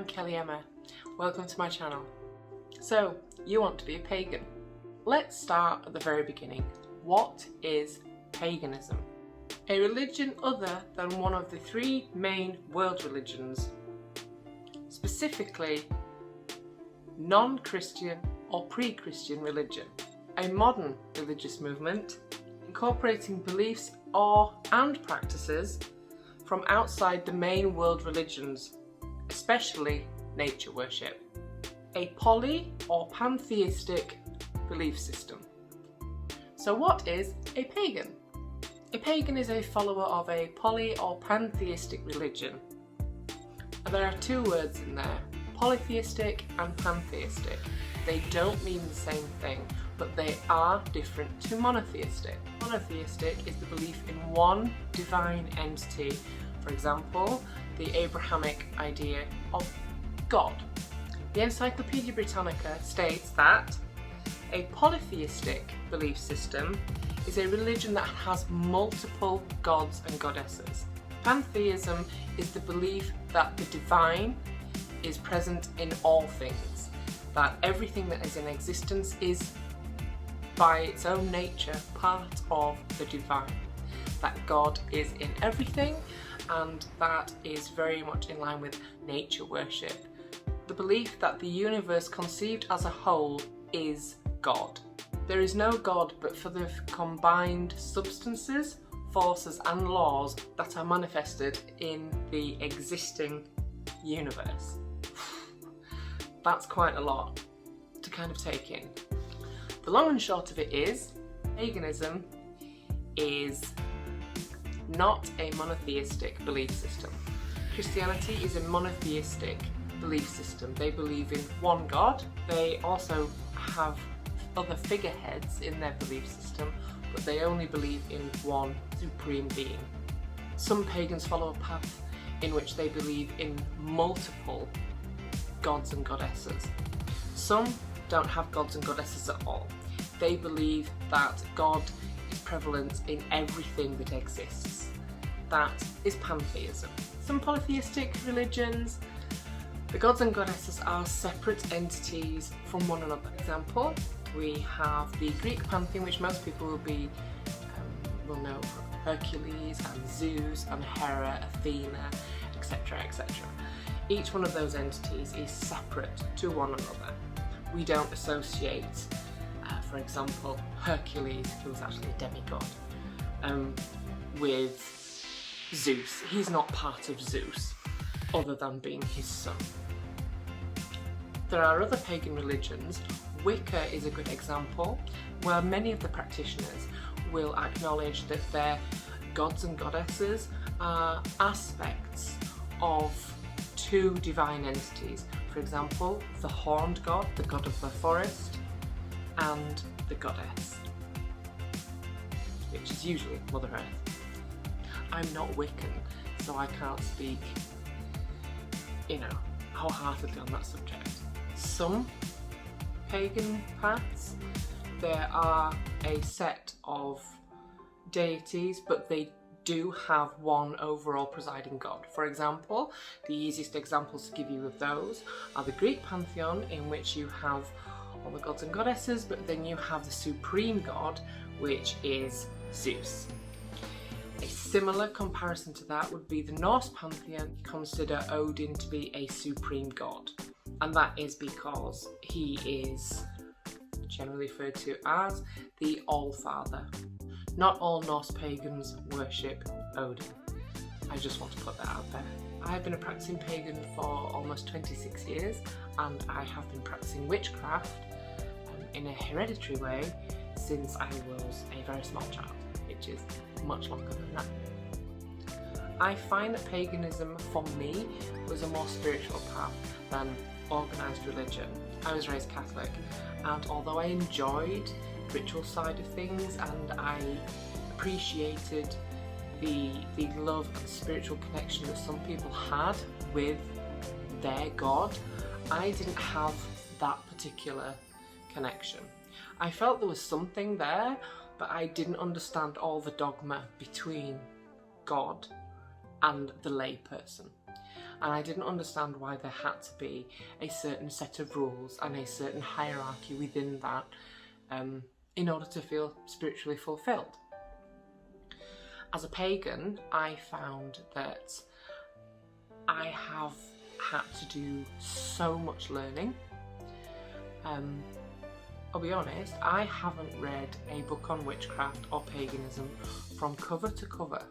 Kelly Emma. Welcome to my channel. So, you want to be a pagan. Let's start at the very beginning. What is paganism? A religion other than one of the three main world religions, specifically non-Christian or pre-Christian religion. A modern religious movement incorporating beliefs and practices from outside the main world religions, especially nature worship. A poly or pantheistic belief system. So what is a pagan? A pagan is a follower of a poly or pantheistic religion. There are two words in there, polytheistic and pantheistic. They don't mean the same thing, but they are different to monotheistic. Monotheistic is the belief in one divine entity, for example, the Abrahamic idea of God. The Encyclopedia Britannica states that a polytheistic belief system is a religion that has multiple gods and goddesses. Pantheism is the belief that the divine is present in all things, that everything that is in existence is by its own nature part of the divine, that God is in everything, and that is very much in line with nature worship. The belief that the universe conceived as a whole is God. There is no God but for the combined substances, forces and laws that are manifested in the existing universe. That's quite a lot to kind of take in. The long and short of it is, paganism is not a monotheistic belief system. Christianity is a monotheistic belief system. They believe in one God. They also have other figureheads in their belief system, but they only believe in one supreme being. Some pagans follow a path in which they believe in multiple gods and goddesses. Some don't have gods and goddesses at all. They believe that God is prevalent in everything that exists. That is pantheism. Some polytheistic religions, the gods and goddesses are separate entities from one another. For example, we have the Greek pantheon, which most people will know from Hercules and Zeus and Hera, Athena, etc, etc. Each one of those entities is separate to one another. We don't associate, for example, Hercules, who was actually a demigod, with Zeus. He's not part of Zeus, other than being his son. There are other pagan religions. Wicca is a good example, where many of the practitioners will acknowledge that their gods and goddesses are aspects of two divine entities. For example, the horned god, the god of the forest, and the goddess, which is usually Mother Earth. I'm not Wiccan, so I can't speak, wholeheartedly on that subject. Some pagan paths, there are a set of deities, but they do have one overall presiding god. For example, the easiest examples to give you of those are the Greek pantheon, in which you have all the gods and goddesses, but then you have the supreme god, which is Zeus. A similar comparison to that would be the Norse pantheon. Consider Odin to be a supreme god, and that is because he is generally referred to as the All-Father. Not all Norse pagans worship Odin. I just want to put that out there. I've been a practicing pagan for almost 26 years, and I have been practicing witchcraft in a hereditary way since I was a very small child, which is much longer than that. I find that paganism for me was a more spiritual path than organised religion. I was raised Catholic, and although I enjoyed the ritual side of things and I appreciated the love and spiritual connection that some people had with their God, I didn't have that particular connection. I felt there was something there, but I didn't understand all the dogma between God and the lay person. and I didn't understand why there had to be a certain set of rules and a certain hierarchy within that in order to feel spiritually fulfilled. As a pagan, I found that I have had to do so much learning. I'll be honest, I haven't read a book on witchcraft or paganism from cover to cover,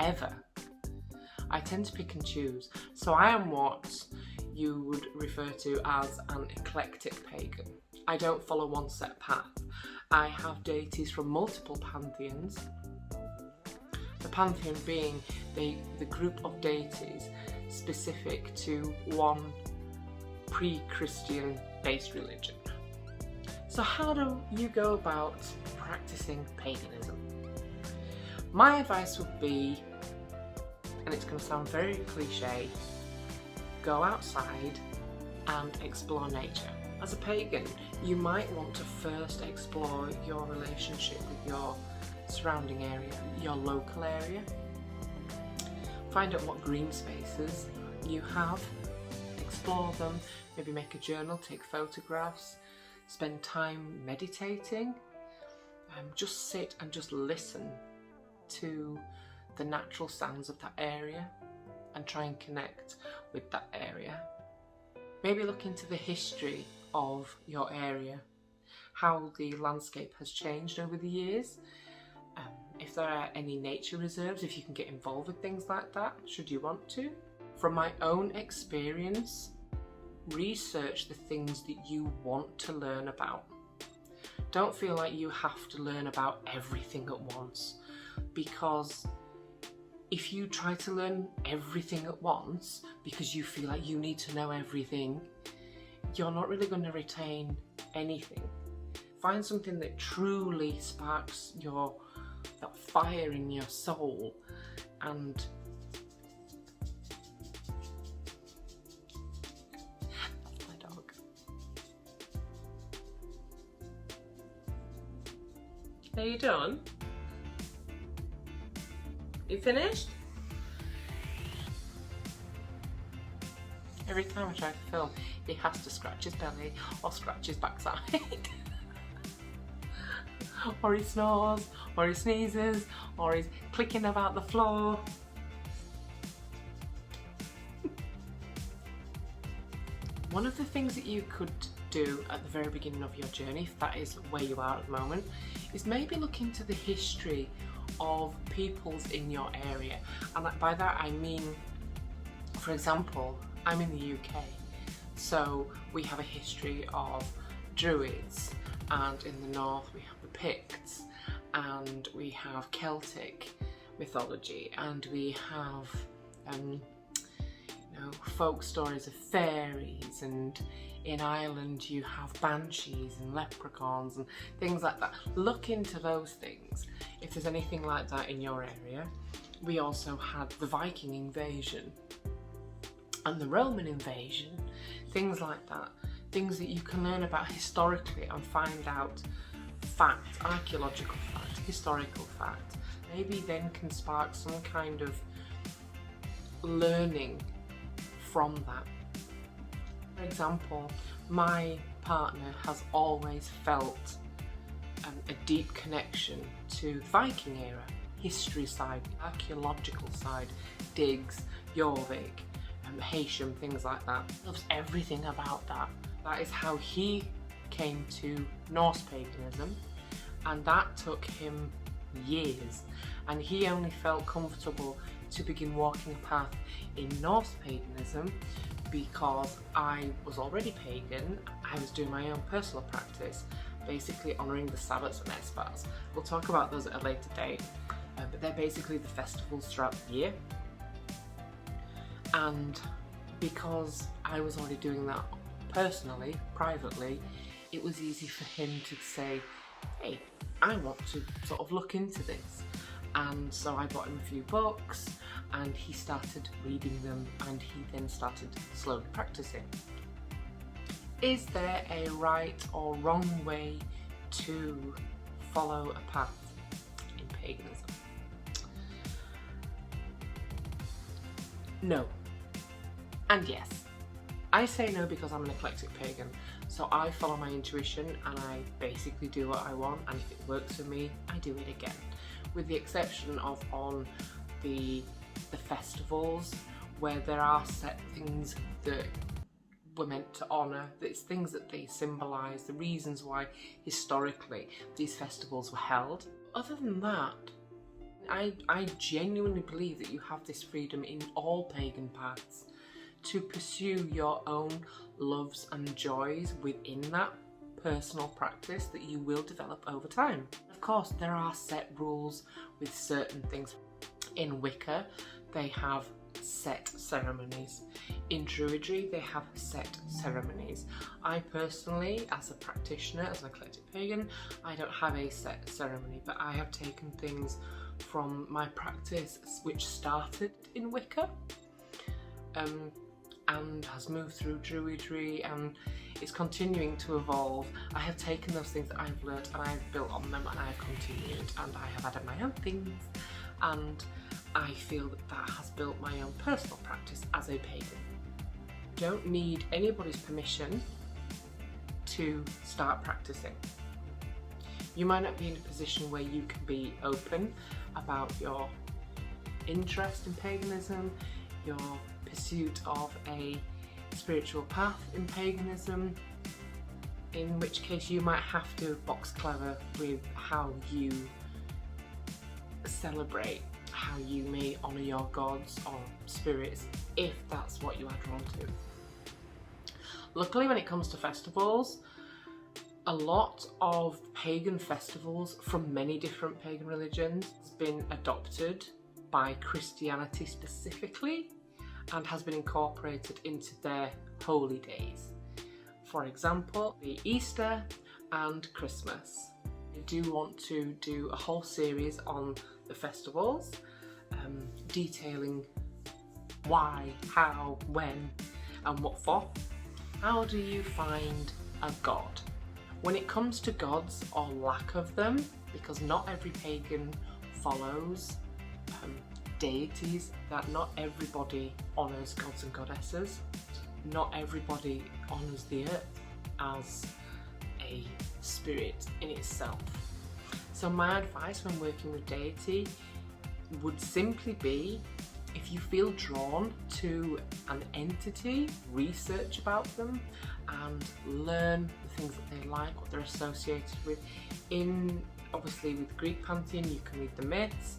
ever. I tend to pick and choose, so I am what you would refer to as an eclectic pagan. I don't follow one set path. I have deities from multiple pantheons. The pantheon being the group of deities specific to one pre-Christian based religion. So how do you go about practicing paganism? My advice would be, and it's going to sound very cliche, go outside and explore nature. As a pagan, you might want to first explore your relationship with your surrounding area, your local area. Find out what green spaces you have, explore them, maybe make a journal, take photographs, spend time meditating, just sit and just listen to the natural sounds of that area and try and connect with that area. Maybe look into the history of your area, how the landscape has changed over the years, if there are any nature reserves, if you can get involved with things like that, should you want to. From my own experience, research the things that you want to learn about. Don't feel like you have to learn about everything at once, because if you try to learn everything at once because you feel like you need to know everything, you're not really going to retain anything. Find something that truly sparks that fire in your soul, and that's my dog. Are you done? You finished? Every time I try to film, he has to scratch his belly or scratch his backside. Or he snores, or he sneezes, or he's clicking about the floor. One of the things that you could do at the very beginning of your journey, if that is where you are at the moment, is maybe look into the history of peoples in your area. And by that I mean, for example, I'm in the UK, so we have a history of Druids, and in the north we have the Picts, and we have Celtic mythology, and we have folk stories of fairies, and in Ireland you have banshees and leprechauns and things like that. Look into those things if there's anything like that in your area. We also had the Viking invasion and the Roman invasion, things like that. Things that you can learn about historically and find out fact, archaeological fact, historical fact. Maybe then can spark some kind of learning from that. For example, my partner has always felt a deep connection to the Viking era, history side, archaeological side, digs, Jorvik, Haitian, things like that. Loves everything about that. That is how he came to Norse paganism, and that took him years, and he only felt comfortable to begin walking a path in Norse paganism because I was already pagan. I was doing my own personal practice, basically honouring the Sabbats and Espars. We'll talk about those at a later date, but they're basically the festivals throughout the year. And because I was already doing that personally, privately, it was easy for him to say, hey, I want to sort of look into this. And so I bought him a few books, and he started reading them, and he then started slowly practicing. Is there a right or wrong way to follow a path in paganism? No. And yes, I say no because I'm an eclectic pagan, so I follow my intuition and I basically do what I want, and if it works for me, I do it again. With the exception of on the festivals, where there are set things that we're meant to honour, it's things that they symbolise, the reasons why historically these festivals were held. Other than that, I genuinely believe that you have this freedom in all pagan paths to pursue your own loves and joys within that personal practice that you will develop over time. Of course, there are set rules with certain things. In Wicca, they have set ceremonies. In Druidry, they have set ceremonies. I personally, as a practitioner, as an eclectic pagan, I don't have a set ceremony, but I have taken things from my practice which started in Wicca and has moved through Druidry and is continuing to evolve. I have taken those things that I've learnt and I've built on them and I have continued, and I have added my own things, and I feel that that has built my own personal practice as a pagan. Don't need anybody's permission to start practicing. You might not be in a position where you can be open about your interest in paganism, your pursuit of a spiritual path in paganism, in which case you might have to box clever with how you celebrate, how you may honour your gods or spirits, if that's what you are drawn to. Luckily, when it comes to festivals, a lot of pagan festivals from many different pagan religions has been adopted by Christianity specifically and has been incorporated into their holy days. For example, the Easter and Christmas. I do want to do a whole series on the festivals, detailing why, how, when and what for. How do you find a god? When it comes to gods or lack of them, because not every pagan follows deities, that not everybody honours gods and goddesses, not everybody honours the earth as a spirit in itself. So my advice when working with deity would simply be, if you feel drawn to an entity, research about them and learn the things that they like, what they're associated with. Obviously with Greek pantheon you can read the myths.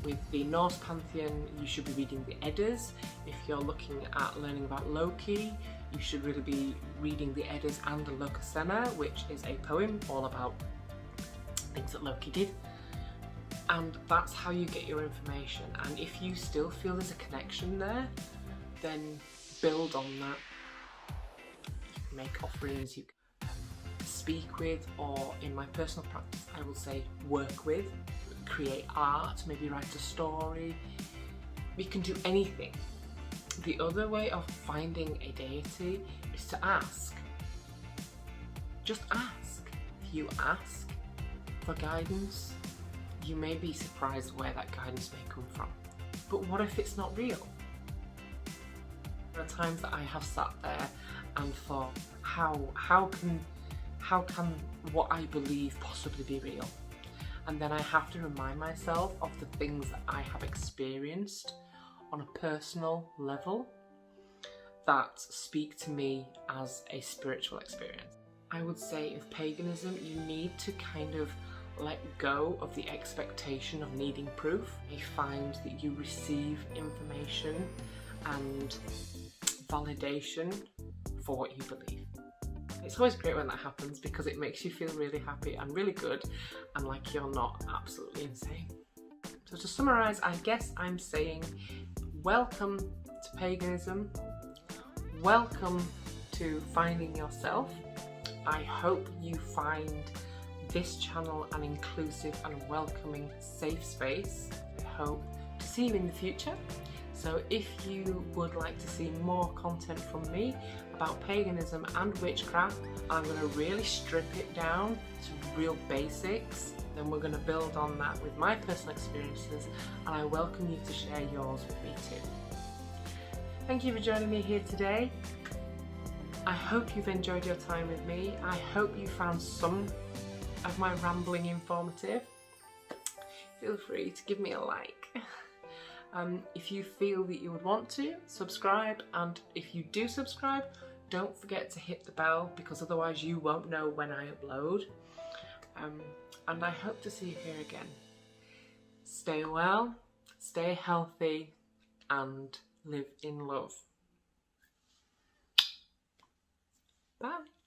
With the Norse pantheon you should be reading the Eddas. If you're looking at learning about Loki, you should really be reading the Eddas and the Lokean, which is a poem all about things that Loki did. And that's how you get your information, and if you still feel there's a connection there, then build on that. You can make offerings, you can speak with, or in my personal practice I will say work with, create art, maybe write a story. You can do anything. The other way of finding a deity is to ask. Just ask. If you ask for guidance, you may be surprised where that guidance may come from. But what if it's not real? There are times that I have sat there and thought, how can what I believe possibly be real? And then I have to remind myself of the things that I have experienced on a personal level that speak to me as a spiritual experience. I would say with paganism, you need to kind of let go of the expectation of needing proof. You find that you receive information and validation for what you believe. It's always great when that happens because it makes you feel really happy and really good and like you're not absolutely insane. So to summarise, I guess I'm saying welcome to paganism, welcome to finding yourself. I hope you find this channel an inclusive and welcoming safe space. I hope to see you in the future. So if you would like to see more content from me about paganism and witchcraft, I'm going to really strip it down to real basics. Then we're going to build on that with my personal experiences, and I welcome you to share yours with me too. Thank you for joining me here today. I hope you've enjoyed your time with me. I hope you found some of my rambling informative. Feel free to give me a like. If you feel that you would want to, subscribe, and if you do subscribe, don't forget to hit the bell, because otherwise you won't know when I upload. And I hope to see you here again. Stay well, stay healthy, and live in love. Bye.